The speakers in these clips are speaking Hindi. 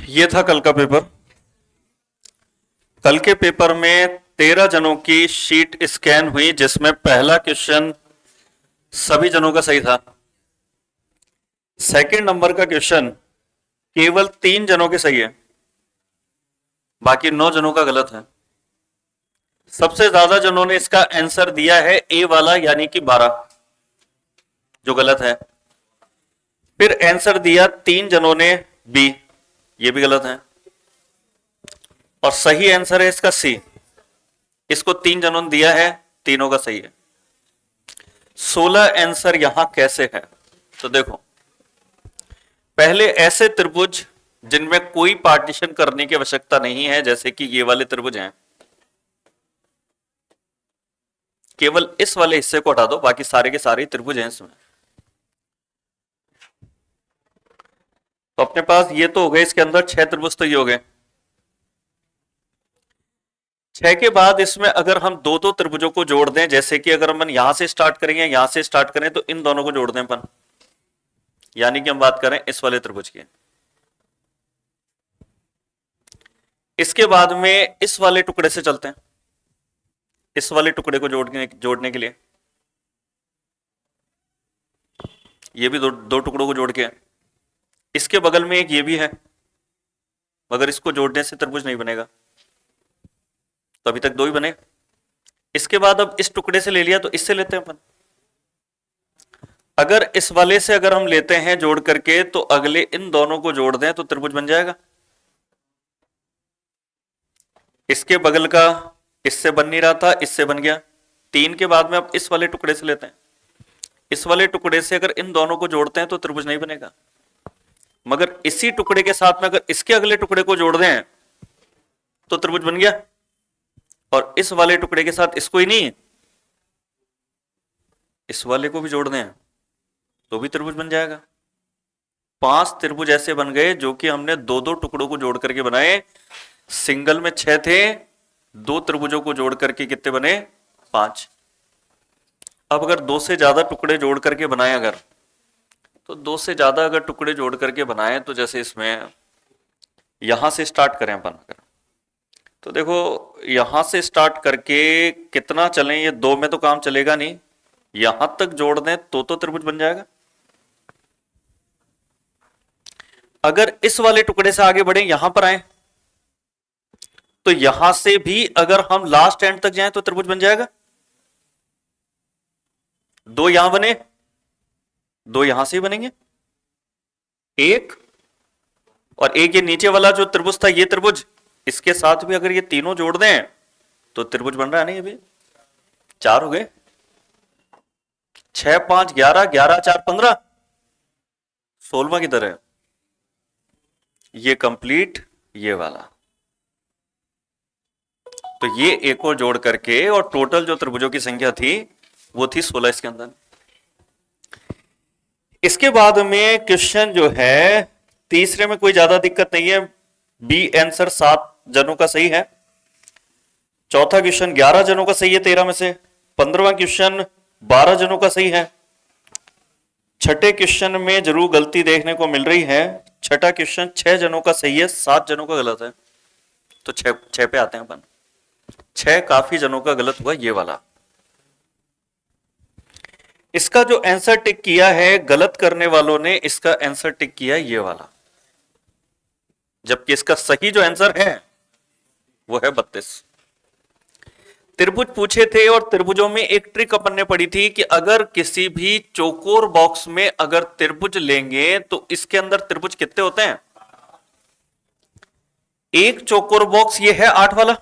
ये था कल का पेपर। कल के पेपर में 13 जनों की शीट स्कैन हुई, जिसमें पहला क्वेश्चन सभी जनों का सही था। सेकंड नंबर का क्वेश्चन केवल 3 जनों के सही है, बाकी 9 जनों का गलत है। सबसे ज्यादा जनों ने इसका आंसर दिया है ए वाला, यानी कि 12, जो गलत है। फिर आंसर दिया 3 जनों ने बी, ये भी गलत है। और सही आंसर है इसका सी, इसको 3 जनों ने दिया है, तीनों का सही है। 16 आंसर यहां कैसे है? तो देखो, पहले ऐसे त्रिभुज जिनमें कोई पार्टीशन करने की आवश्यकता नहीं है, जैसे कि ये वाले त्रिभुज हैं, केवल इस वाले हिस्से को हटा दो, बाकी सारे के सारे त्रिभुज हैं इसमें। तो अपने पास ये तो हो गए, इसके अंदर 6 त्रिभुज तो ये हो गए। 6 के बाद इसमें अगर हम दो दो त्रिभुजों को जोड़ दें, जैसे कि अगर हम यहां से स्टार्ट करेंगे, यहां से स्टार्ट करें, तो इन दोनों को जोड़ दें अपन, यानी कि हम बात करें इस वाले त्रिभुज की। इसके बाद में इस वाले टुकड़े से चलते हैं, इस वाले टुकड़े को जोड़ने के लिए ये भी दो टुकड़ों को जोड़ के, इसके बगल में एक ये भी है, मगर इसको जोड़ने से त्रिभुज नहीं बनेगा, तो अभी तक 2 ही बने। इसके बाद अब इस टुकड़े से ले लिया, तो इससे लेते हैं अपन। अगर इस वाले से अगर हम लेते हैं जोड़ करके, तो अगले इन दोनों को जोड़ दें तो त्रिभुज बन जाएगा। इसके बगल का इससे बन नहीं रहा था, इससे बन गया। 3 के बाद में अब इस वाले टुकड़े से लेते हैं, इस वाले टुकड़े से अगर इन दोनों को जोड़ते हैं तो त्रिभुज नहीं बनेगा। मगर इसी टुकड़े के साथ में अगर इसके अगले टुकड़े को जोड़ दें तो त्रिभुज बन गया। और इस वाले टुकड़े के साथ इसको ही नहीं, इस वाले को भी जोड़ दें तो भी त्रिभुज बन जाएगा। 5 त्रिभुज ऐसे बन गए जो कि हमने दो दो टुकड़ों को जोड़ करके बनाए। सिंगल में 6 थे, 2 त्रिभुजों को जोड़ करके कितने बने? 5। अब अगर 2 से ज्यादा टुकड़े जोड़ करके बनाए, अगर तो 2 से ज्यादा अगर टुकड़े जोड़ करके बनाए, तो जैसे इसमें यहां से स्टार्ट करें अपन, अगर तो देखो यहां से स्टार्ट करके कितना चलें, ये 2 में तो काम चलेगा नहीं, यहां तक जोड़ दें तो त्रिभुज बन जाएगा। अगर इस वाले टुकड़े से आगे बढ़े, यहां पर आए, तो यहां से भी अगर हम लास्ट एंड तक जाएं तो त्रिभुज बन जाएगा। 2 यहां बने, 2 यहां से ही बनेंगे, एक और एक ये नीचे वाला जो त्रिभुज था, ये त्रिभुज, इसके साथ भी अगर ये तीनों जोड़ दें तो त्रिभुज बन रहा है ना। ये भी 4 हो गए, 6 5 11, 11 4 15, 16वां किधर है? ये कंप्लीट, ये वाला। तो ये एक और जोड़ करके, और टोटल जो त्रिभुजों की संख्या थी वो थी 16 इसके अंदर। इसके बाद में क्वेश्चन जो है तीसरे में कोई ज्यादा दिक्कत नहीं है, बी आंसर 7 जनों का सही है। चौथा क्वेश्चन 11 जनों का सही है 13 में से। 15वां क्वेश्चन 12 जनों का सही है। छठे क्वेश्चन में जरूर गलती देखने को मिल रही है। छठा क्वेश्चन 6 जनों का सही है, 7 जनों का गलत है। तो 6 पे आते हैं अपन। 6 काफी जनों का गलत हुआ, ये वाला। इसका जो आंसर टिक किया है गलत करने वालों ने, इसका आंसर टिक किया ये वाला, जबकि इसका सही जो आंसर है वो है 32। त्रिभुज पूछे थे, और त्रिभुजों में एक ट्रिक अपन ने पढ़ी थी कि अगर किसी भी चौकोर बॉक्स में अगर त्रिभुज लेंगे तो इसके अंदर त्रिभुज कितने होते हैं? एक चौकोर बॉक्स ये है 8 वाला,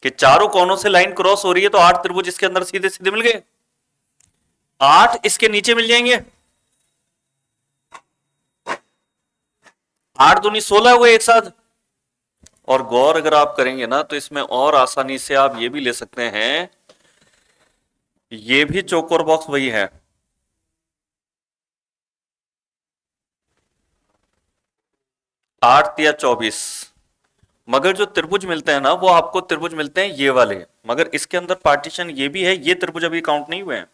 कि चारों कोनों से लाइन क्रॉस हो रही है, तो 8 त्रिभुज इसके अंदर सीधे सीधे मिल गए। 8 इसके नीचे मिल जाएंगे, 8 दूनी 16 हुए एक साथ। और गौर अगर आप करेंगे ना, तो इसमें और आसानी से आप ये भी ले सकते हैं, ये भी चौकोर बॉक्स वही है, 8 या 24। मगर जो त्रिभुज मिलते हैं ना, वो आपको त्रिभुज मिलते हैं ये वाले, मगर इसके अंदर पार्टीशन ये भी है, ये त्रिभुज अभी काउंट नहीं हुए हैं।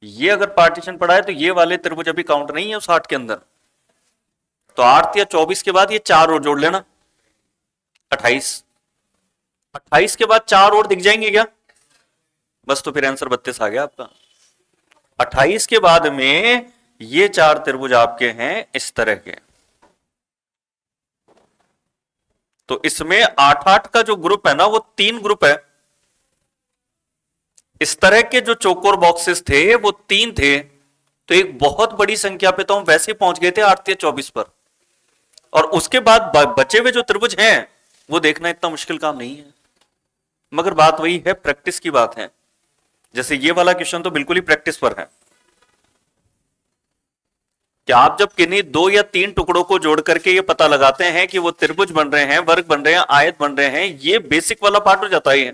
ये अगर पार्टीशन पड़ा है तो ये वाले त्रिभुज अभी काउंट नहीं है उस 8 के अंदर। तो 8 या 24 के बाद ये 4 और जोड़ लेना, 28। 28 के बाद 4 और दिख जाएंगे क्या? बस, तो फिर आंसर 32 आ गया आपका। 28 के बाद में ये 4 त्रिभुज आपके हैं इस तरह के। तो इसमें 8-8 का जो ग्रुप है ना वो 3 ग्रुप है। इस तरह के जो चौकोर बॉक्सेस थे वो 3 थे। तो एक बहुत बड़ी संख्या पे तो हम वैसे पहुंच गए थे 8 या 24 पर। और उसके बाद बचे हुए जो त्रिभुज हैं वो देखना इतना मुश्किल काम नहीं है। मगर बात वही है, प्रैक्टिस की बात है। जैसे ये वाला क्वेश्चन तो बिल्कुल ही प्रैक्टिस पर है कि आप जब किन्हीं 2 या 3 टुकड़ों को जोड़ करके ये पता लगाते हैं कि वो त्रिभुज बन रहे हैं, वर्ग बन रहे हैं, आयत बन रहे हैं, ये बेसिक वाला पार्ट हो जाता है।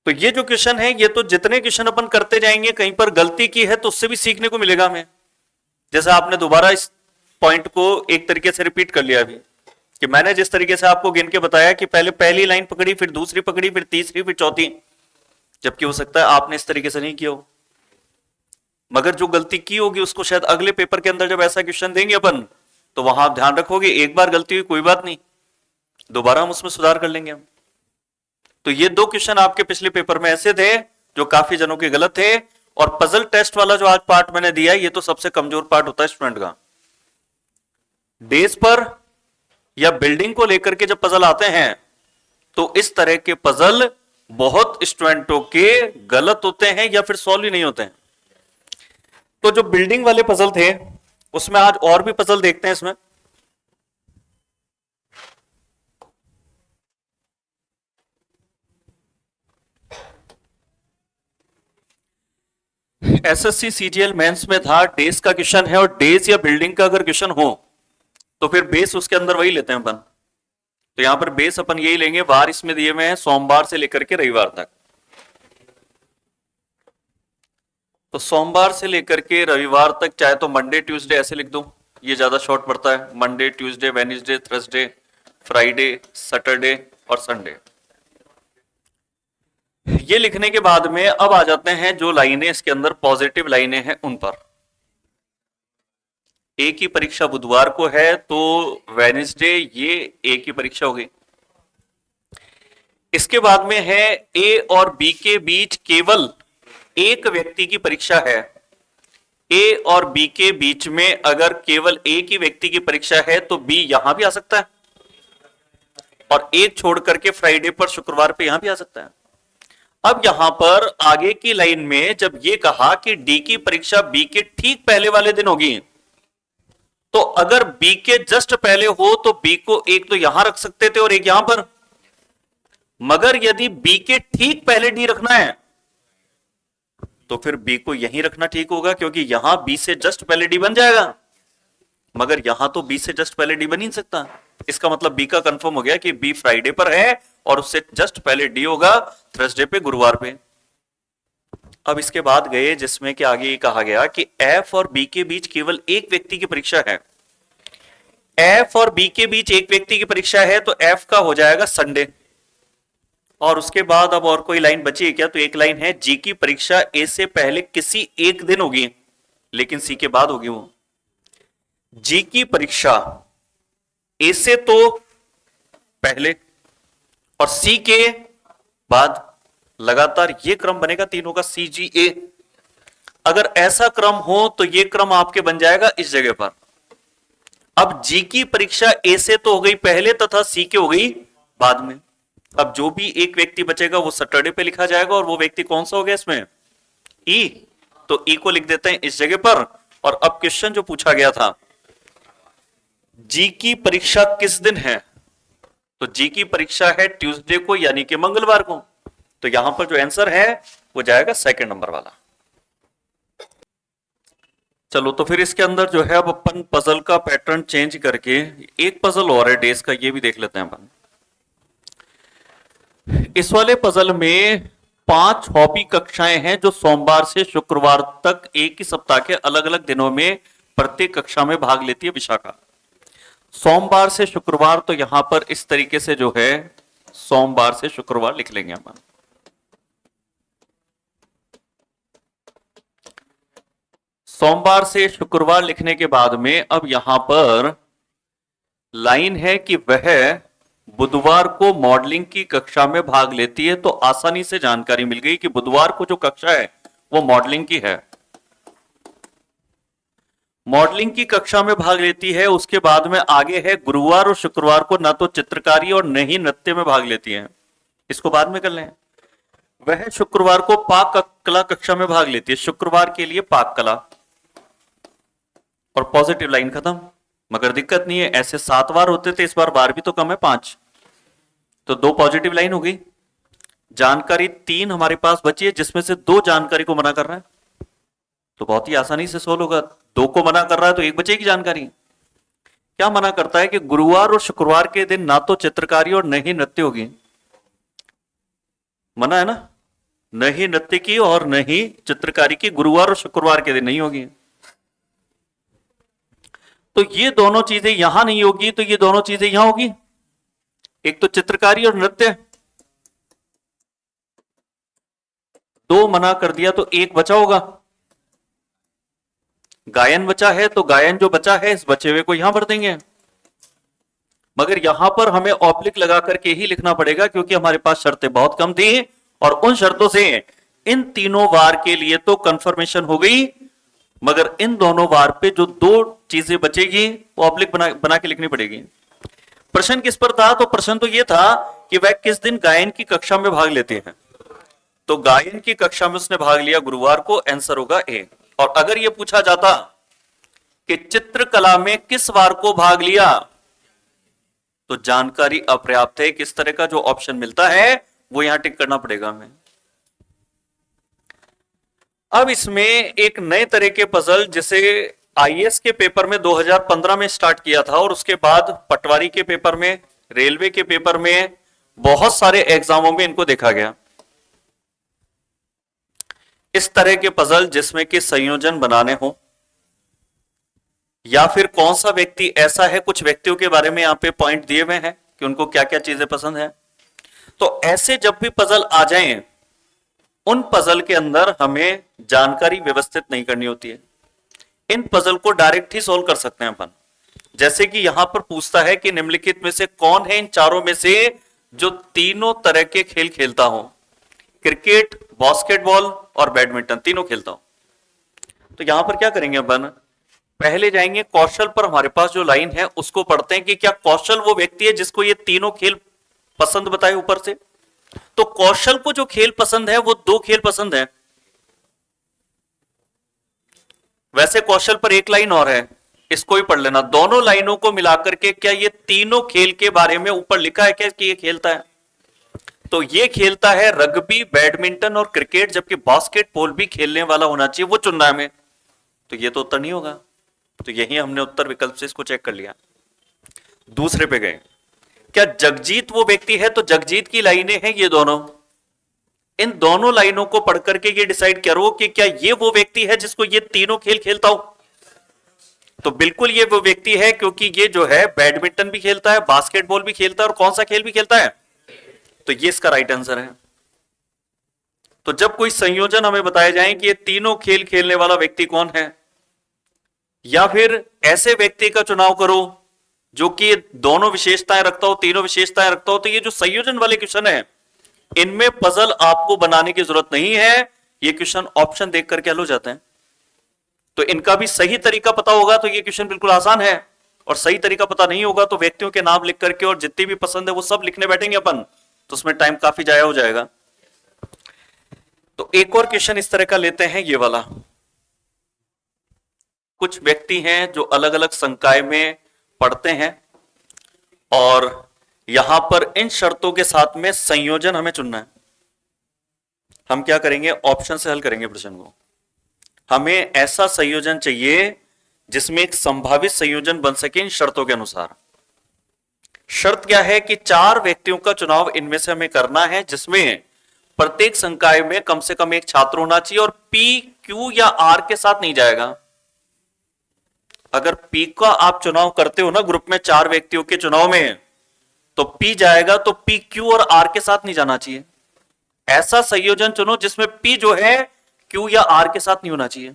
तो ये जो क्वेश्चन है, ये तो जितने क्वेश्चन अपन करते जाएंगे कहीं पर गलती की है तो उससे भी सीखने को मिलेगा हमें। जैसे आपने दोबारा इस पॉइंट को एक तरीके से रिपीट कर लिया अभी कि मैंने जिस तरीके से आपको गिन के बताया कि पहले पहली लाइन पकड़ी, फिर दूसरी पकड़ी, फिर तीसरी, फिर चौथी, जबकि हो सकता है आपने इस तरीके से नहीं किया हो। मगर जो गलती की होगी उसको शायद अगले पेपर के अंदर जब ऐसा क्वेश्चन देंगे अपन तो वहां आप ध्यान रखोगे, एक बार गलती हुई कोई बात नहीं, दोबारा हम उसमें सुधार कर लेंगे हम। तो ये 2 क्वेश्चन आपके पिछले पेपर में ऐसे थे जो काफी जनों के गलत थे। और पजल टेस्ट वाला जो आज पार्ट मैंने दिया ये तो सबसे कमजोर पार्ट होता है स्टूडेंट का। डेज पर या बिल्डिंग को लेकर के जब पजल आते हैं तो इस तरह के पजल बहुत स्टूडेंटों के गलत होते हैं या फिर सॉल्व ही नहीं होते हैं। तो जो बिल्डिंग वाले पजल थे उसमें आज और भी पजल देखते हैं। इसमें एसएससी सीजीएल मेंस में था, डेज का क्वेश्चन है, और डेज या बिल्डिंग का अगर क्वेश्चन हो तो फिर बेस उसके अंदर वही लेते हैं अपन। तो यहां पर बेस अपन यही लेंगे, वार इसमें दिए हुए हैं सोमवार से लेकर के रविवार तक। तो सोमवार से लेकर के रविवार तक चाहे तो मंडे ट्यूसडे ऐसे लिख दो, ये ज्यादा शॉर्ट पड़ता है। Monday, Tuesday, Wednesday, Thursday, Friday, Saturday और संडे। ये लिखने के बाद में अब आ जाते हैं जो लाइनें इसके अंदर पॉजिटिव लाइनें हैं उन पर। ए की परीक्षा बुधवार को है तो वेडनेसडे ये ए की परीक्षा हो गई। इसके बाद में है ए और बी के बीच केवल एक व्यक्ति की परीक्षा है। ए और बी के बीच में अगर केवल ए की व्यक्ति की परीक्षा है तो बी यहां भी आ सकता है और एक छोड़ करके फ्राइडे पर, शुक्रवार पे यहां भी आ सकता है। अब यहां पर आगे की लाइन में जब ये कहा कि डी की परीक्षा बी के ठीक पहले वाले दिन होगी, तो अगर बी के जस्ट पहले हो तो बी को एक तो यहां रख सकते थे और एक यहां पर। मगर यदि बी के ठीक पहले डी रखना है तो फिर बी को यहीं रखना ठीक होगा, क्योंकि यहां बी से जस्ट पहले डी बन जाएगा। मगर यहां तो बी से जस्ट पहले डी बन ही नहीं सकता। इसका मतलब बी का कंफर्म हो गया कि बी फ्राइडे पर है और उससे जस्ट पहले डी होगा थर्सडे पे, गुरुवार पे। अब इसके बाद गए जिसमें कि आगे कहा गया कि एफ और बी के बीच केवल एक व्यक्ति की परीक्षा है। एफ और बी के बीच एक व्यक्ति की परीक्षा है तो एफ का हो जाएगा संडे। और उसके बाद अब और कोई लाइन बची है क्या? तो एक लाइन है, जी की परीक्षा ए से पहले किसी एक दिन होगी लेकिन सी के बाद होगी। वो जी की परीक्षा ए से तो पहले और सी के बाद, लगातार ये क्रम बनेगा तीनों का, सी जी ए। अगर ऐसा क्रम हो तो ये क्रम आपके बन जाएगा इस जगह पर। अब जी की परीक्षा ए से तो हो गई पहले तथा सी के हो गई बाद में। अब जो भी एक व्यक्ति बचेगा वो सैटरडे पे लिखा जाएगा और वो व्यक्ति कौन सा हो गया इसमें? ई। तो ई को लिख देते हैं इस जगह पर। और अब क्वेश्चन जो पूछा गया था, जी की परीक्षा किस दिन है? तो जी की परीक्षा है ट्यूसडे को यानी कि मंगलवार को। तो यहां पर जो आंसर है वो जाएगा सेकंड नंबर वाला। चलो तो फिर इसके अंदर जो है अब अपन पजल का पैटर्न चेंज करके एक पजल और है डेज का, ये भी देख लेते हैं अपन। इस वाले पजल में 5 हॉबी कक्षाएं हैं जो सोमवार से शुक्रवार तक एक ही सप्ताह के अलग अलग दिनों में प्रत्येक कक्षा में भाग लेती है विशाखा। सोमवार से शुक्रवार, तो यहां पर इस तरीके से जो है सोमवार से शुक्रवार लिख लेंगे हम। सोमवार से शुक्रवार लिखने के बाद में अब यहां पर लाइन है कि वह बुधवार को मॉडलिंग की कक्षा में भाग लेती है, तो आसानी से जानकारी मिल गई कि बुधवार को जो कक्षा है वो मॉडलिंग की है। मॉडलिंग की कक्षा में भाग लेती है। उसके बाद में आगे है गुरुवार और शुक्रवार को ना तो चित्रकारी और न ही नृत्य में भाग लेती है। इसको बाद में कर लें। वह शुक्रवार को पाक कला कक्षा में भाग लेती है। शुक्रवार के लिए पाक कला और पॉजिटिव लाइन खत्म। मगर दिक्कत नहीं है, ऐसे 7 बार होते थे, इस बार बार भी तो कम है 5, तो 2 पॉजिटिव लाइन हो गई। जानकारी 3 हमारे पास बची है, जिसमें से 2 जानकारी को मना कर रहा है, तो बहुत ही आसानी से सोल्व होगा। 2 को मना कर रहा है तो 1 बचेगी जानकारी। क्या मना करता है कि गुरुवार और शुक्रवार के दिन ना तो चित्रकारी और न ही नृत्य होगी। मना है ना, न ही नृत्य की और न ही चित्रकारी की गुरुवार और शुक्रवार के दिन नहीं होगी। तो ये दोनों चीजें यहां नहीं होगी, तो ये दोनों चीजें यहां होगी। एक तो चित्रकारी और नृत्य, 2 मना कर दिया तो 1 बचा होगा। गायन बचा है, तो गायन जो बचा है इस बचे हुए को यहां भर देंगे। मगर यहां पर हमें ऑब्लिक लगा करके ही लिखना पड़ेगा, क्योंकि हमारे पास शर्तें बहुत कम थी और उन शर्तों से इन तीनों वार के लिए तो कंफर्मेशन हो गई, मगर इन दोनों वार पे जो 2 चीजें बचेगी वो ऑब्लिक बना के लिखनी पड़ेगी। प्रश्न किस पर था? तो प्रश्न तो ये था कि वह किस दिन गायन की कक्षा में भाग लेते हैं। तो गायन की कक्षा में उसने भाग लिया गुरुवार को, आंसर होगा ए। और अगर यह पूछा जाता कि चित्रकला में किस वार को भाग लिया, तो जानकारी अपर्याप्त है। किस तरह का जो ऑप्शन मिलता है वो यहां टिक करना पड़ेगा हमें। अब इसमें एक नए तरह के पजल, जिसे आईएएस के पेपर में 2015 में स्टार्ट किया था और उसके बाद पटवारी के पेपर में, रेलवे के पेपर में, बहुत सारे एग्जामों में इनको देखा गया। इस तरह के पजल जिसमें कि संयोजन बनाने हो, या फिर कौन सा व्यक्ति ऐसा है, कुछ व्यक्तियों के बारे में यहां पे पॉइंट दिए हुए हैं कि उनको क्या क्या चीजें पसंद है। तो ऐसे जब भी पजल आ जाएं, उन पजल के अंदर हमें जानकारी व्यवस्थित नहीं करनी होती है। इन पजल को डायरेक्ट ही सोल्व कर सकते हैं अपन। जैसे कि यहां पर पूछता है कि निम्नलिखित में से कौन है इन चारों में से जो तीनों तरह के खेल खेलता हो। क्रिकेट, बास्केटबॉल और बैडमिंटन तीनों खेलता हो। तो यहां पर क्या करेंगे अपन, पहले जाएंगे कौशल पर। हमारे पास जो लाइन है उसको पढ़ते हैं कि क्या कौशल वो व्यक्ति है जिसको ये तीनों खेल पसंद बताए ऊपर से। तो कौशल को जो खेल पसंद है वो 2 खेल पसंद है। वैसे कौशल पर एक लाइन और है, इसको ही पढ़ लेना। दोनों लाइनों को मिलाकर के क्या ये तीनों खेल के बारे में ऊपर लिखा है क्या कि ये खेलता है। तो ये खेलता है रग्बी, बैडमिंटन और क्रिकेट, जबकि बास्केटबॉल भी खेलने वाला होना चाहिए, वो चुनना है हमें। तो ये तो उत्तर नहीं होगा। तो यही हमने उत्तर विकल्प से इसको चेक कर लिया। दूसरे पे गए, क्या जगजीत वो व्यक्ति है। तो जगजीत की लाइनें हैं ये दोनों। इन दोनों लाइनों को पढ़ करके ये डिसाइड करो कि क्या ये वो व्यक्ति है जिसको ये तीनों खेल खेलता हो। तो बिल्कुल ये वो व्यक्ति है, क्योंकि ये जो है बैडमिंटन भी खेलता है, बास्केटबॉल भी खेलता है और कौन सा खेल भी खेलता है। तो ये इसका राइट आंसर है। तो जब कोई संयोजन हमें बताया जाए कि ये तीनों खेल खेलने वाला व्यक्ति कौन है, या फिर ऐसे व्यक्ति का चुनाव करो जो कि दोनों विशेषताएं रखता हो, तीनों विशेषताएं रखता हो, तो ये जो संयोजन वाले क्वेश्चन है इनमें पजल आपको बनाने की जरूरत नहीं है। ये क्वेश्चन ऑप्शन देख करके हल हो जाते हैं। तो इनका भी सही तरीका पता होगा तो ये क्वेश्चन बिल्कुल आसान है, और सही तरीका पता नहीं होगा तो व्यक्तियों के नाम लिख करके और जितनी भी पसंद है वो सब लिखने बैठेंगे अपन, तो उसमें टाइम काफी जाया हो जाएगा। तो एक और क्वेश्चन इस तरह का लेते हैं, ये वाला। कुछ व्यक्ति हैं जो अलग अलग संकाय में पढ़ते हैं और यहां पर इन शर्तों के साथ में संयोजन हमें चुनना है। हम क्या करेंगे, ऑप्शन से हल करेंगे प्रश्न को। हमें ऐसा संयोजन चाहिए जिसमें एक संभावित संयोजन बन सके इन शर्तों के अनुसार। शर्त क्या है कि 4 व्यक्तियों का चुनाव इनमें से हमें करना है, जिसमें प्रत्येक संकाय में कम से कम एक छात्र होना चाहिए और पी, क्यू या आर के साथ नहीं जाएगा। अगर पी का आप चुनाव करते हो ना ग्रुप में 4 व्यक्तियों के चुनाव में, तो पी जाएगा, तो पी, क्यू और आर के साथ नहीं जाना चाहिए। ऐसा संयोजन चुनो जिसमें पी जो है क्यू या आर के साथ नहीं होना चाहिए।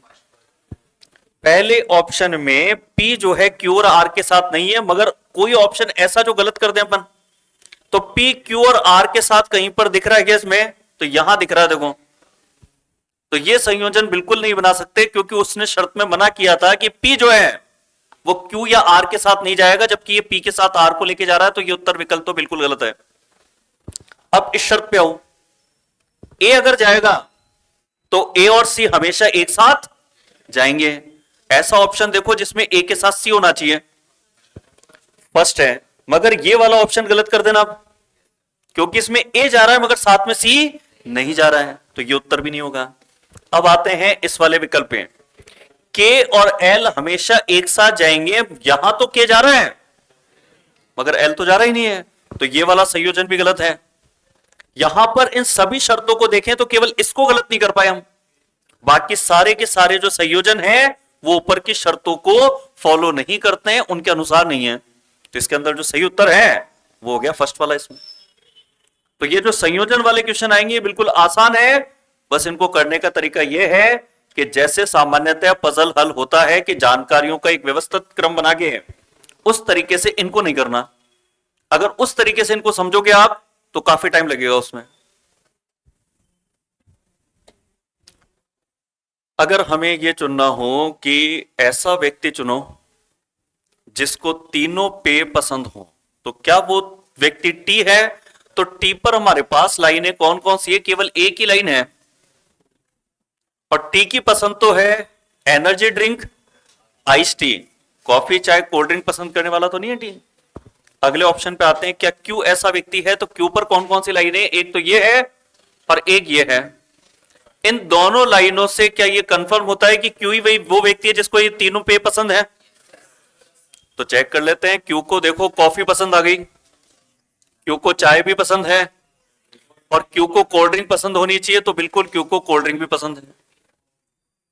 पहले ऑप्शन में P जो है Q और R के साथ नहीं है, मगर कोई ऑप्शन ऐसा जो गलत कर दें अपन, तो P Q और R के साथ कहीं पर दिख रहा है क्या इसमें? तो यहां दिख रहा है, देखो। तो ये संयोजन बिल्कुल नहीं बना सकते, क्योंकि उसने शर्त में मना किया था कि P जो है वो Q या R के साथ नहीं जाएगा, जबकि ये P के साथ R को लेके जा रहा है, तो ये उत्तर विकल्प तो बिल्कुल गलत है। अब इस शर्त पे आओ, A अगर जाएगा तो A और C हमेशा एक साथ जाएंगे। ऐसा ऑप्शन देखो जिसमें A के साथ C होना चाहिए, फर्स्ट है। मगर ये वाला ऑप्शन गलत कर देना आप, क्योंकि इसमें A जा रहा है मगर साथ में C नहीं जा रहा है, तो ये उत्तर भी नहीं होगा। अब आते हैं इस वाले विकल्प पे, K और L हमेशा एक साथ जाएंगे। यहां तो K जा रहा है मगर L तो जा रहा ही नहीं है, तो ये वाला संयोजन भी गलत है। यहां पर इन सभी शर्तों को देखें तो केवल इसको गलत नहीं कर पाए हम, बाकी सारे के सारे जो संयोजन है वो ऊपर की शर्तों को फॉलो नहीं करते हैं, उनके अनुसार नहीं है। तो इसके अंदर जो सही उत्तर है वो हो गया फर्स्ट वाला इसमें। तो ये जो संयोजन वाले क्वेश्चन आएंगे बिल्कुल आसान है, बस इनको करने का तरीका यह है कि जैसे सामान्यतः पजल हल होता है कि जानकारियों का एक व्यवस्थित क्रम बना के, उस तरीके से इनको नहीं करना। अगर उस तरीके से इनको समझोगे आप तो काफी टाइम लगेगा उसमें। अगर हमें यह चुनना हो कि ऐसा व्यक्ति चुनो जिसको तीनों पेय पसंद हो, तो क्या वो व्यक्ति टी है? तो टी पर हमारे पास लाइनें कौन कौन सी है? केवल एक ही लाइन है, और टी की पसंद तो है energy drink, ice tea, coffee चाय कोल्ड ड्रिंक पसंद करने वाला तो नहीं है टी। अगले ऑप्शन पे आते हैं, क्या क्यू ऐसा व्यक्ति है? तो क्यू पर कौन कौन सी लाइनें? एक तो ये है और एक ये है। इन दोनों लाइनों से क्या ये कंफर्म होता है कि क्यू ही वही वो व्यक्ति है जिसको ये तीनों पेय पसंद है? तो चेक कर लेते हैं। क्यू को देखो कॉफी पसंद आ गई, क्यू को चाय भी पसंद है, और क्यू को कोल्ड ड्रिंक पसंद होनी चाहिए, तो बिल्कुल क्यू को कोल्ड ड्रिंक भी पसंद है।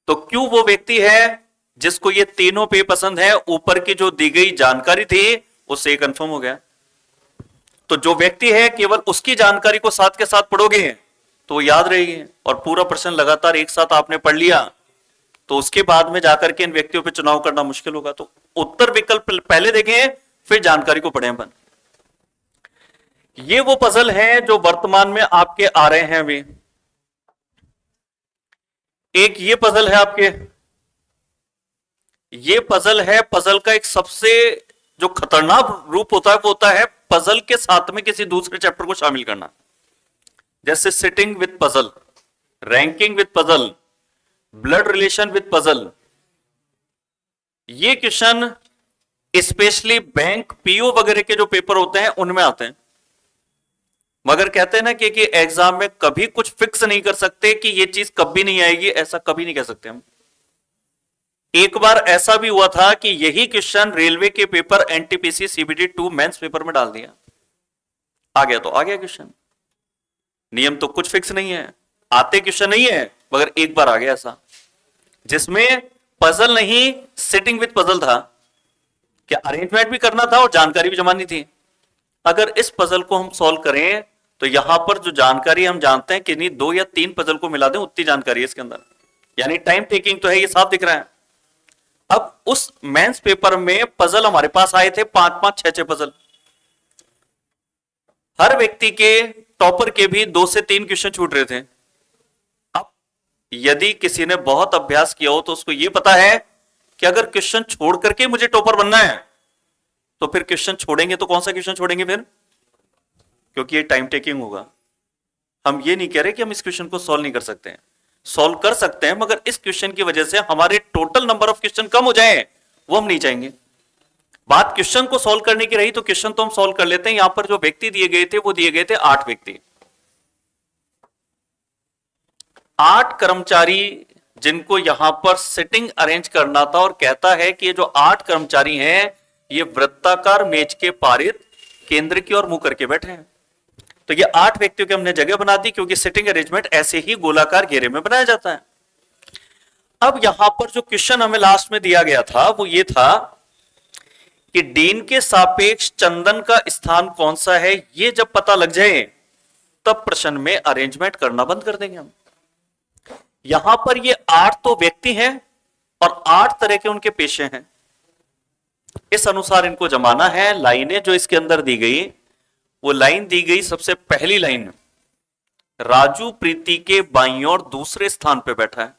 तो क्यू वो व्यक्ति है जिसको ये तीनों पेय पसंद है। ऊपर की जो दी गई जानकारी थी उससे कंफर्म हो गया। तो जो व्यक्ति है केवल उसकी जानकारी को साथ के साथ पढ़ोगे तो वो याद रहेगी, और पूरा प्रश्न लगातार एक साथ आपने पढ़ लिया तो उसके बाद में जाकर के इन व्यक्तियों पे चुनाव करना मुश्किल होगा। तो उत्तर विकल्प पहले देखें फिर जानकारी को पढ़ें अपन। ये वो पजल है जो वर्तमान में आपके आ रहे हैं अभी। एक ये पजल है आपके, ये पजल है। पजल का एक सबसे जो खतरनाक रूप होता है वो होता है पजल के साथ में किसी दूसरे चैप्टर को शामिल करना, जैसे sitting with puzzle, ranking with puzzle, blood relation with puzzle. ये क्वेश्चन स्पेशली बैंक पीओ वगैरह के जो पेपर होते हैं उनमें आते हैं, मगर कहते हैं ना कि एग्जाम में कभी कुछ फिक्स नहीं कर सकते कि ये चीज कभी नहीं आएगी, ऐसा कभी नहीं कह सकते हम। एक बार ऐसा भी हुआ था कि यही क्वेश्चन रेलवे के paper NTPC CBT 2 mains paper में डाल दिया, आ गया तो आ गया क्वेश्चन। नियम तो कुछ फिक्स नहीं है, आते क्वेश्चन नहीं है, मगर एक बार आ गया ऐसा जिसमें पजल नहीं सिटिंग विद पजल था, क्या अरेंजमेंट भी करना था और जानकारी भी जमानी थी। अगर इस पजल को हम सॉल्व करें तो यहां पर जो जानकारी हम जानते हैं कि नहीं 2 या 3 पजल को मिला दें उतनी जानकारी है इसके अंदर, यानी टाइम टेकिंग तो है, ये साफ दिख रहा है। अब उस मेंस पेपर में पजल हमारे पास आए थे 5-5, 6-6 पजल। हर व्यक्ति के टॉपर के भी 2 से 3 क्वेश्चन छूट रहे थे। अब यदि किसी ने बहुत अभ्यास किया हो तो उसको यह पता है कि अगर क्वेश्चन छोड़ करके मुझे टॉपर बनना है तो फिर क्वेश्चन छोड़ेंगे तो कौन सा क्वेश्चन छोड़ेंगे फिर, क्योंकि ये टाइम टेकिंग होगा। हम ये नहीं कह रहे कि हम इस क्वेश्चन को सॉल्व नहीं कर सकते हैं, सॉल्व कर सकते हैं, मगर इस क्वेश्चन की वजह से हमारे टोटल नंबर ऑफ क्वेश्चन कम हो जाए वो हम नहीं चाहेंगे। बात क्वेश्चन को सॉल्व करने की रही तो क्वेश्चन तो हम सॉल्व कर लेते हैं। यहां पर जो व्यक्ति दिए गए थे वो दिए गए थे 8 व्यक्ति, 8 कर्मचारी जिनको यहां पर सिटिंग अरेंज करना था, और कहता है कि ये जो 8 कर्मचारी हैं ये वृत्ताकार मेज के पारित केंद्र की ओर मुंह करके बैठे हैं। तो ये 8 व्यक्तियों की हमने जगह बना दी, क्योंकि सिटिंग अरेंजमेंट ऐसे ही गोलाकार घेरे में बनाया जाता है। अब यहां पर जो क्वेश्चन हमें लास्ट में दिया गया था वो ये था कि डीन के सापेक्ष चंदन का स्थान कौन सा है। ये जब पता लग जाए तब प्रश्न में अरेंजमेंट करना बंद कर देंगे हम। यहां पर ये 8 तो व्यक्ति हैं और 8 तरह के उनके पेशे हैं। इस अनुसार इनको जमाना है। लाइनें जो इसके अंदर दी गई, वो लाइन दी गई, सबसे पहली लाइन, राजू प्रीति के बाईं ओर दूसरे स्थान पे बैठा है।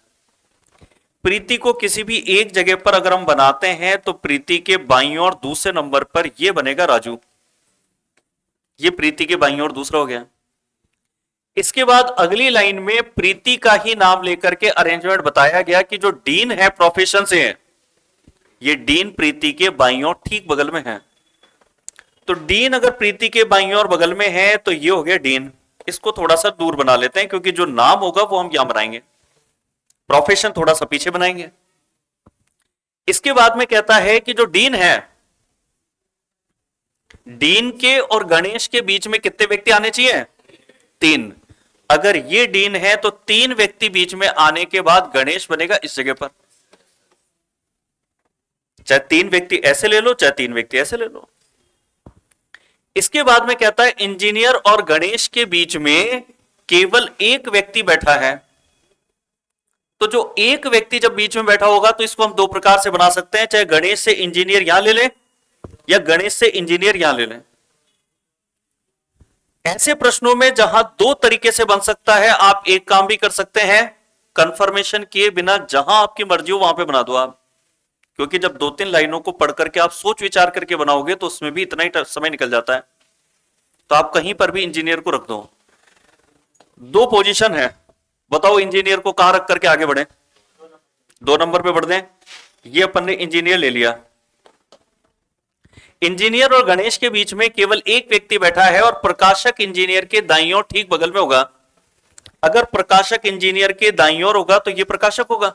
प्रीति को किसी भी एक जगह पर अगर हम बनाते हैं तो प्रीति के बाईं ओर दूसरे नंबर पर यह बनेगा राजू। ये प्रीति के बाईं ओर दूसरा हो गया। इसके बाद अगली लाइन में प्रीति का ही नाम लेकर के अरेंजमेंट बताया गया कि जो डीन है प्रोफेशन से, ये डीन प्रीति के बाईं ओर ठीक बगल में है। तो डीन अगर प्रीति के बाईं ओर बगल में है तो ये हो गया डीन। इसको थोड़ा सा दूर बना लेते हैं क्योंकि जो नाम होगा वो हम यहां बनाएंगे, प्रोफेशन थोड़ा सा पीछे बनाएंगे। इसके बाद में कहता है कि जो डीन है, डीन के और गणेश के बीच में कितने व्यक्ति आने चाहिए? 3। अगर ये डीन है तो 3 व्यक्ति बीच में आने के बाद गणेश बनेगा इस जगह पर। चाहे 3 व्यक्ति ऐसे ले लो, चाहे 3 व्यक्ति ऐसे ले लो। इसके बाद में कहता है इंजीनियर और गणेश के बीच में केवल एक व्यक्ति बैठा है। तो जो एक व्यक्ति जब बीच में बैठा होगा तो इसको हम 2 प्रकार से बना सकते हैं, चाहे गणेश से इंजीनियर यहां ले लें या गणेश से इंजीनियर यहां ले लें। ऐसे प्रश्नों में जहां 2 तरीके से बन सकता है, आप एक काम भी कर सकते हैं, कंफर्मेशन किए बिना जहां आपकी मर्जी हो वहां पे बना दो आप। क्योंकि जब 2-3 लाइनों को पढ़ करके आप सोच विचार करके बनाओगे तो उसमें भी इतना ही समय निकल जाता है। तो आप कहीं पर भी इंजीनियर को रख दो। 2 पोजीशन है, बताओ इंजीनियर को कहां रख करके आगे बढ़े? 2 नंबर पे बढ़ दें। ये अपन ने इंजीनियर ले लिया। इंजीनियर और गणेश के बीच में केवल एक व्यक्ति बैठा है और प्रकाशक इंजीनियर के दाईं ओर ठीक बगल में होगा। अगर प्रकाशक इंजीनियर के दाईं ओर होगा तो ये प्रकाशक होगा।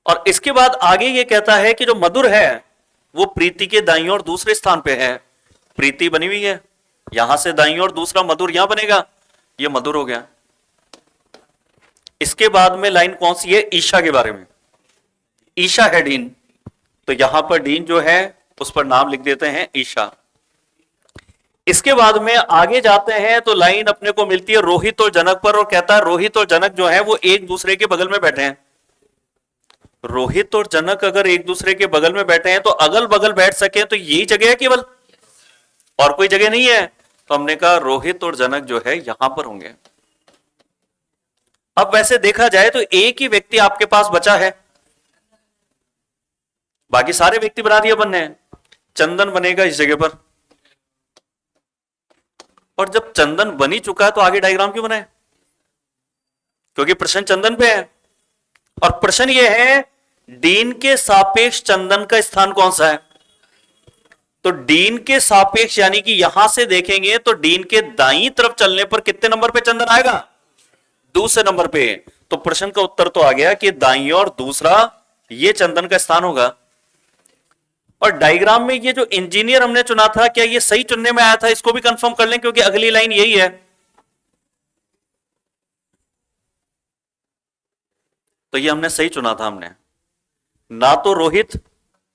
और इसके बाद आगे ये कहता है कि जो मधुर है वो प्रीति के दाईं ओर दूसरे स्थान पे है। प्रीति बनी हुई है, यहां से दाईं ओर दूसरा मधुर यहां बनेगा, ये मधुर हो गया। इसके बाद में लाइन कौन सी है? ईशा के बारे में। ईशा है डीन, तो यहां पर डीन जो है उस पर नाम लिख देते हैं ईशा। इसके बाद में आगे जाते हैं तो लाइन अपने को मिलती है रोहित और जनक पर, और कहता है रोहित और जनक जो है वो एक दूसरे के बगल में बैठे हैं। रोहित और जनक अगर एक दूसरे के बगल में बैठे हैं तो अगल बगल बैठ सके तो यही जगह है केवल, और कोई जगह नहीं है। तो हमने कहा रोहित और जनक जो है यहां पर होंगे। अब वैसे देखा जाए तो एक ही व्यक्ति आपके पास बचा है, बाकी सारे व्यक्ति बना दिए बनने हैं। चंदन बनेगा इस जगह पर, और जब चंदन बनी चुका है तो आगे डायग्राम क्यों बनाए? क्योंकि प्रश्न चंदन पे है, और प्रश्न यह है डीन के सापेक्ष चंदन का स्थान कौन सा है? तो डीन के सापेक्ष यानी कि यहां से देखेंगे तो डीन के दाईं तरफ चलने पर कितने नंबर पे चंदन आएगा? दूसरे नंबर पे। तो प्रश्न का उत्तर तो आ गया कि दाईं और दूसरा ये चंदन का स्थान होगा। और डायग्राम में ये जो इंजीनियर हमने चुना था, क्या ये सही चुनने में आया था? इसको भी कंफर्म कर लें क्योंकि अगली लाइन यही है। तो ये हमने सही चुना था। हमने ना तो रोहित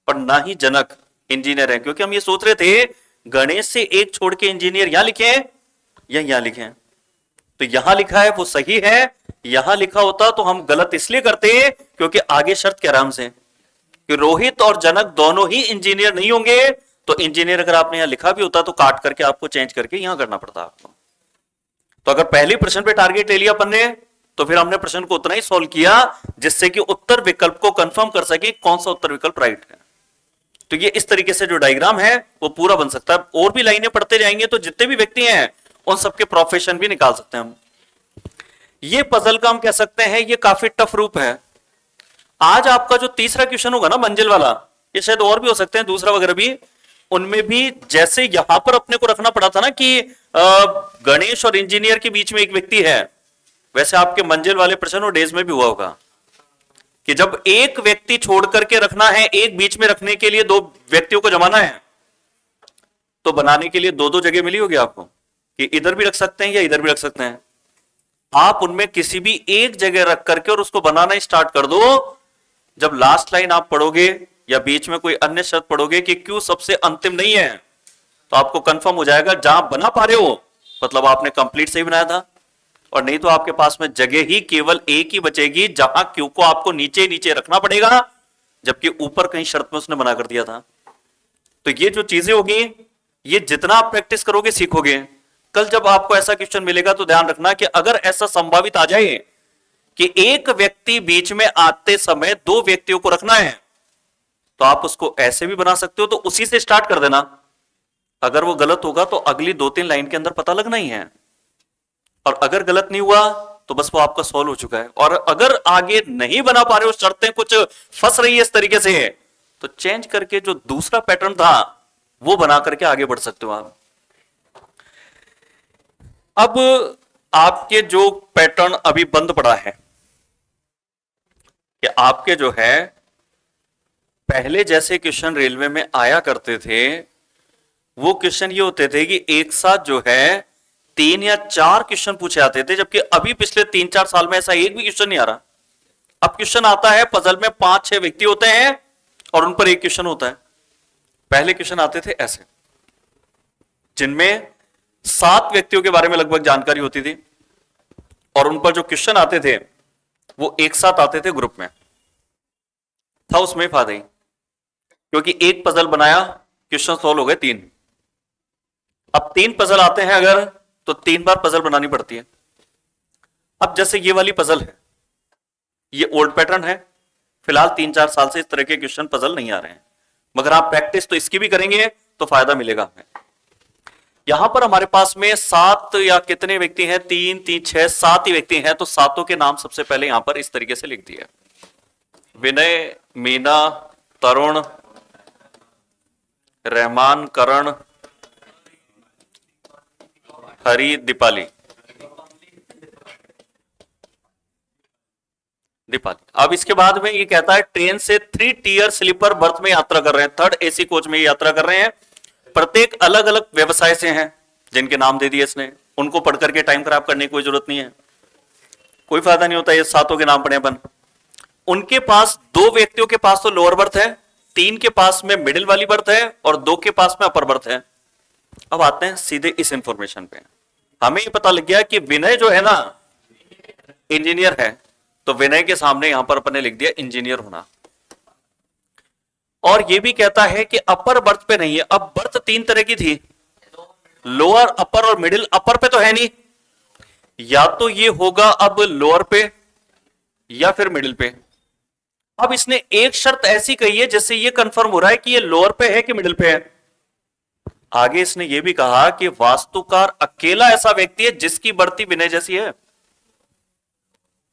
और ना ही जनक इंजीनियर है, क्योंकि हम ये सोच रहे थे गणेश से एक छोड़ के इंजीनियर यहां लिखे हैं या यहां लिखे हैं। तो यहां लिखा है वो सही है, यहां लिखा होता तो हम गलत इसलिए करते हैं क्योंकि आगे शर्त क्या राम से कि रोहित और जनक दोनों ही इंजीनियर नहीं होंगे। तो इंजीनियर अगर आपने यहां लिखा भी होता तो काट करके आपको चेंज करके यहां करना पड़ता आपको। तो अगर पहले प्रश्न पे टारगेट ले लिया अपन ने तो फिर हमने प्रश्न को उतना ही सॉल्व किया जिससे कि उत्तर विकल्प को कंफर्म कर सके कौन सा उत्तर विकल्प राइट है। तो ये इस तरीके से जो डायग्राम है वो पूरा बन सकता है। और भी लाइनें पढ़ते जाएंगे तो जितने भी व्यक्ति हैं उन सबके प्रोफेशन भी निकाल सकते हैं हम। ये पजल का हम कह सकते हैं ये काफी टफ रूप है। आज आपका जो तीसरा क्वेश्चन होगा ना मंजिल वाला, ये शायद और भी हो सकते हैं दूसरा वगैरह भी, उनमें भी जैसे यहां पर अपने को रखना पड़ा था ना कि गणेश और इंजीनियर के बीच में एक व्यक्ति है, वैसे आपके मंजिल वाले प्रश्न और डेज में भी हुआ होगा कि जब एक व्यक्ति छोड़ करके रखना है, एक बीच में रखने के लिए 2 व्यक्तियों को जमाना है, तो बनाने के लिए 2-2 जगह मिली होगी आपको कि इधर भी रख सकते हैं या इधर भी रख सकते हैं। आप उनमें किसी भी एक जगह रख करके और उसको बनाना स्टार्ट कर दो। जब लास्ट लाइन आप पढ़ोगे या बीच में कोई अन्य शर्त पढ़ोगे कि क्यों सबसे अंतिम नहीं है, तो आपको कंफर्म हो जाएगा जहां बना पा रहे हो मतलब आपने कंप्लीट सही बनाया था, और नहीं तो आपके पास में जगह ही केवल एक ही बचेगी जहां क्यू को आपको नीचे नीचे रखना पड़ेगा, जबकि ऊपर कहीं शर्त में उसने मना कर दिया था। तो ये जो चीजें होगी, ये जितना आप प्रैक्टिस करोगे सीखोगे। कल जब आपको ऐसा क्वेश्चन मिलेगा तो ध्यान रखना कि अगर ऐसा संभावित आ जाए कि एक व्यक्ति बीच में आते समय दो व्यक्तियों को रखना है, तो आप उसको ऐसे भी बना सकते हो, तो उसी से स्टार्ट कर देना। अगर वो गलत होगा तो अगली 2-3 लाइन के अंदर पता लगना ही है, और अगर गलत नहीं हुआ तो बस वो आपका सॉल्व हो चुका है। और अगर आगे नहीं बना पा रहे हो, शर्तें कुछ फंस रही है इस तरीके से, तो चेंज करके जो दूसरा पैटर्न था वो बना करके आगे बढ़ सकते हो आप। अब आपके जो पैटर्न अभी बंद पड़ा है कि आपके जो है पहले जैसे क्वेश्चन रेलवे में आया करते थे, वो क्वेश्चन ये होते थे कि एक साथ जो है 3 या 4 क्वेश्चन पूछे आते थे, जबकि अभी पिछले 3-4 साल में ऐसा एक भी क्वेश्चन नहीं आ रहा। अब क्वेश्चन आता है, पजल में 5-6 व्यक्ति होते हैं और उन पर एक क्वेश्चन होता है। पहले क्वेश्चन आते थे ऐसे, जिनमें 7 व्यक्तियों के बारे में लगभग जानकारी होती थी, और उन पर जो क्वेश्चन आते थे वो एक साथ आते थे ग्रुप में। था उसमें फायदा ही, क्योंकि एक पजल बनाया, क्वेश्चन सॉल्व हो गए 3। अब 3 पजल आते हैं अगर, तो 3 बार पजल बनानी पड़ती है। अब जैसे ये वाली पजल है, ये ओल्ड पैटर्न है, फिलहाल 3-4 साल से इस तरह के क्वेश्चन पजल नहीं आ रहे हैं, मगर आप प्रैक्टिस तो इसकी भी करेंगे तो फायदा मिलेगा हमें। यहां पर हमारे पास में 7 या कितने व्यक्ति हैं, 3, 6, 7 ही व्यक्ति हैं, तो 7 के नाम सबसे पहले यहां पर इस तरीके से लिख दिए: विनय, मीना, तरुण, रहमान, करण, हरी, दीपाली। अब इसके बाद में ये कहता है ट्रेन से 3 टियर स्लीपर बर्थ में यात्रा कर रहे हैं, 3rd AC कोच में यात्रा कर रहे हैं। प्रत्येक अलग अलग व्यवसाय से हैं, जिनके नाम दे दिए इसने। उनको पढ़ करके टाइम खराब करने की कोई जरूरत नहीं है, कोई फायदा नहीं होता ये 7 के नाम पढ़े अपन। उनके पास 2 व्यक्तियों के पास तो लोअर बर्थ है, 3 के पास में मिडिल वाली बर्थ है, और 2 के पास में अपर बर्थ है। अब आते हैं सीधे इस इंफॉर्मेशन पे। हमें ये पता लग गया कि विनय जो है ना इंजीनियर है, तो विनय के सामने यहां पर अपन ने लिख दिया इंजीनियर होना। और ये भी कहता है कि अपर बर्थ पे नहीं है। अब बर्थ 3 तरह की थी, लोअर, अपर और मिडिल। अपर पे तो है नहीं, या तो ये होगा अब लोअर पे या फिर मिडिल पे। अब इसने एक शर्त ऐसी कही है जिससे ये कंफर्म हो रहा है कि ये लोअर पे है कि मिडिल पे है। आगे इसने ये भी कहा कि वास्तुकार अकेला ऐसा व्यक्ति है जिसकी बढ़ती विनय जैसी है,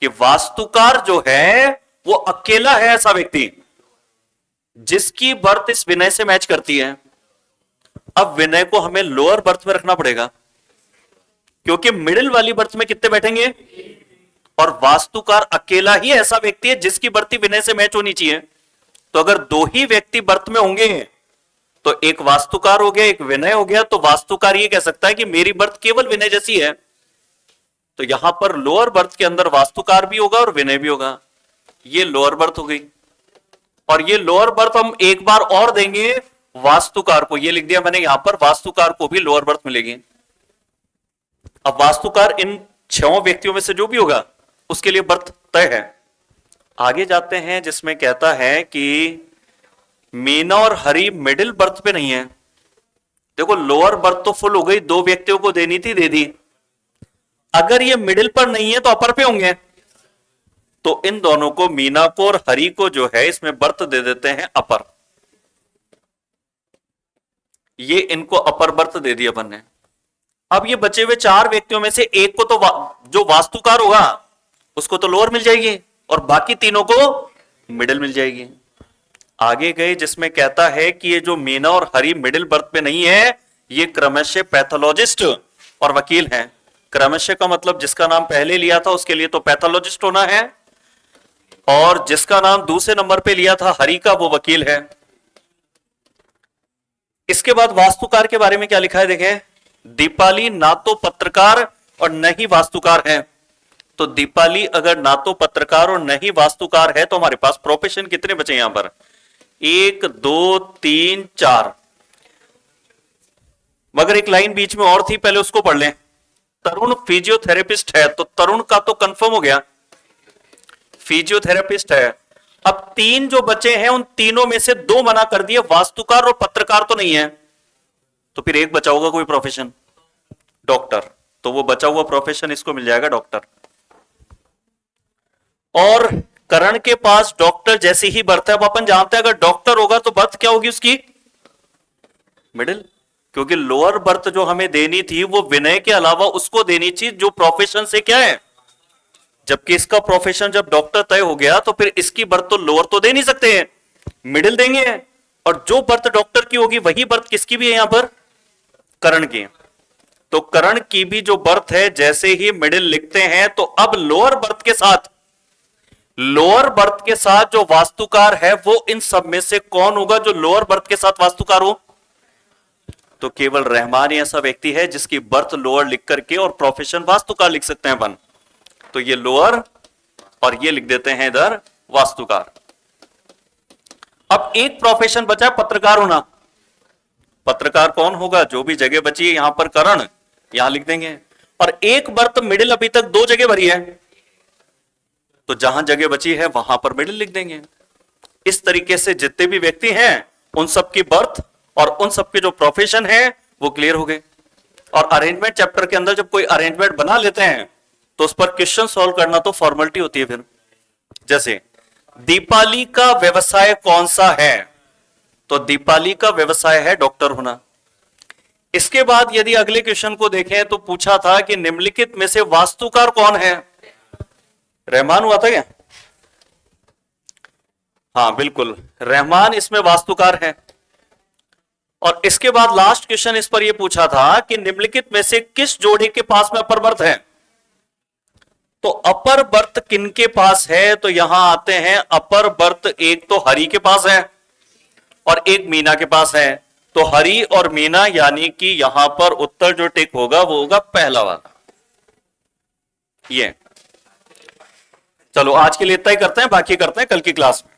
कि वास्तुकार जो है वो अकेला है ऐसा व्यक्ति जिसकी बर्थ इस विनय से मैच करती है। अब विनय को हमें लोअर बर्थ में रखना पड़ेगा, क्योंकि मिडिल वाली बर्थ में कितने बैठेंगे, और वास्तुकार अकेला ही ऐसा व्यक्ति है जिसकी बर्थ विनय से मैच होनी चाहिए। तो अगर 2 ही व्यक्ति बर्थ में होंगे तो एक वास्तुकार हो गया, एक विनय हो गया। तो वास्तुकार ये कह सकता है कि मेरी बर्थ केवल विनय जैसी है, तो यहां पर लोअर बर्थ के अंदर वास्तुकार भी होगा और विनय भी होगा। ये लोअर बर्थ हो गई, और ये लोअर बर्थ हम एक बार और देंगे वास्तुकार को। ये लिख दिया मैंने यहां पर, वास्तुकार को भी लोअर बर्थ मिलेगी। अब वास्तुकार इन 6 व्यक्तियों में से जो भी होगा उसके लिए बर्थ तय है। आगे जाते हैं जिसमें कहता है कि मीना और हरी मिडिल बर्थ पे नहीं है। देखो लोअर बर्थ तो फुल हो गई, 2 व्यक्तियों को देनी थी, दे दी। अगर ये मिडिल पर नहीं है तो अपर पे होंगे, तो इन दोनों को, मीना को और हरी को जो है इसमें बर्थ दे देते हैं अपर। ये इनको अपर बर्थ दे दिया अपन ने। अब ये बचे हुए 4 व्यक्तियों में से एक को तो जो वास्तुकार होगा उसको तो लोअर मिल जाएगी, और बाकी तीनों को मिडिल मिल जाएगी। आगे गए जिसमें कहता है कि ये जो मीना और हरी मिडिल बर्थ पे नहीं है, ये क्रमशः पैथोलॉजिस्ट और वकील हैं। क्रमशः का मतलब जिसका नाम पहले लिया था उसके लिए तो पैथोलॉजिस्ट होना है, और जिसका नाम दूसरे नंबर पे लिया था हरी का, वो वकील है। इसके बाद वास्तुकार के बारे में क्या लिखा है देखें। दीपाली ना तो पत्रकार और न ही वास्तुकार है। तो दीपाली अगर ना तो पत्रकार और न ही वास्तुकार है, तो हमारे पास प्रोफेशन कितने बचे यहां पर, 1 2 3 4। मगर एक लाइन बीच में और थी, पहले उसको पढ़ लें तरुण फिजियोथेरेपिस्ट है, तो तरुण का तो कंफर्म हो गया, फिजियोथेरेपिस्ट है। अब तीन जो बचे हैं उन तीनों में से दो मना कर दिए, वास्तुकार और पत्रकार तो नहीं है, तो फिर एक बचा होगा कोई प्रोफेशन, डॉक्टर। तो वो बचा हुआ प्रोफेशन इसको मिल जाएगा, डॉक्टर। और करण के पास डॉक्टर जैसी ही बर्थ है। अब अपन जानते हैं अगर डॉक्टर होगा तो बर्थ क्या होगी उसकी, मिडिल, क्योंकि लोअर बर्थ जो हमें देनी थी वो विनय के अलावा उसको देनी चाहिए जो प्रोफेशन से क्या है, जबकि इसका प्रोफेशन जब डॉक्टर तय हो गया तो फिर इसकी बर्थ तो लोअर तो दे नहीं सकते हैं, मिडिल देंगे। और जो बर्थ डॉक्टर की होगी वही बर्थ किसकी भी है यहां पर, करण की। तो करण की भी जो बर्थ है जैसे ही मिडिल लिखते हैं, तो अब लोअर बर्थ के साथ जो वास्तुकार है वो इन सब में से कौन होगा जो लोअर बर्थ के साथ वास्तुकार हो, तो केवल रहमान ही ऐसा व्यक्ति है जिसकी बर्थ लोअर लिख करके और प्रोफेशन वास्तुकार लिख सकते हैं अपन। तो ये लोअर और ये लिख देते हैं इधर वास्तुकार। अब एक प्रोफेशन बचा है पत्रकार होना। पत्रकार कौन होगा, जो भी जगह बची है यहां पर करण, यहां लिख देंगे। और एक बर्थ मिडिल अभी तक दो जगह भरी है, तो जहां जगह बची है वहां पर मिडिल लिख देंगे। इस तरीके से जितने भी व्यक्ति हैं उन सबकी बर्थ और उन सबके जो प्रोफेशन है वो क्लियर हो गए। और अरेंजमेंट चैप्टर के अंदर जब कोई अरेंजमेंट बना लेते हैं तो उस पर क्वेश्चन सॉल्व करना तो फॉर्मेलिटी होती है। फिर जैसे दीपाली का व्यवसाय कौन सा है, तो दीपाली का व्यवसाय है डॉक्टर होना। इसके बाद यदि अगले क्वेश्चन को देखें तो पूछा था कि निम्नलिखित में से वास्तुकार कौन है, रहमान हुआ था क्या, हाँ बिल्कुल रहमान इसमें वास्तुकार है। और इसके बाद लास्ट क्वेश्चन इस पर यह पूछा था कि निम्नलिखित में से किस जोड़ी के पास में अपर बर्थ है, तो अपर बर्थ किनके पास है, तो यहां आते हैं अपर बर्थ एक तो हरि के पास है और एक मीना के पास है। तो हरि और मीना, यानी कि यहां पर उत्तर जो टिक होगा वो होगा पहला वाला। ये चलो आज के लिए इतना ही करते हैं, बाकी करते हैं कल की क्लास में।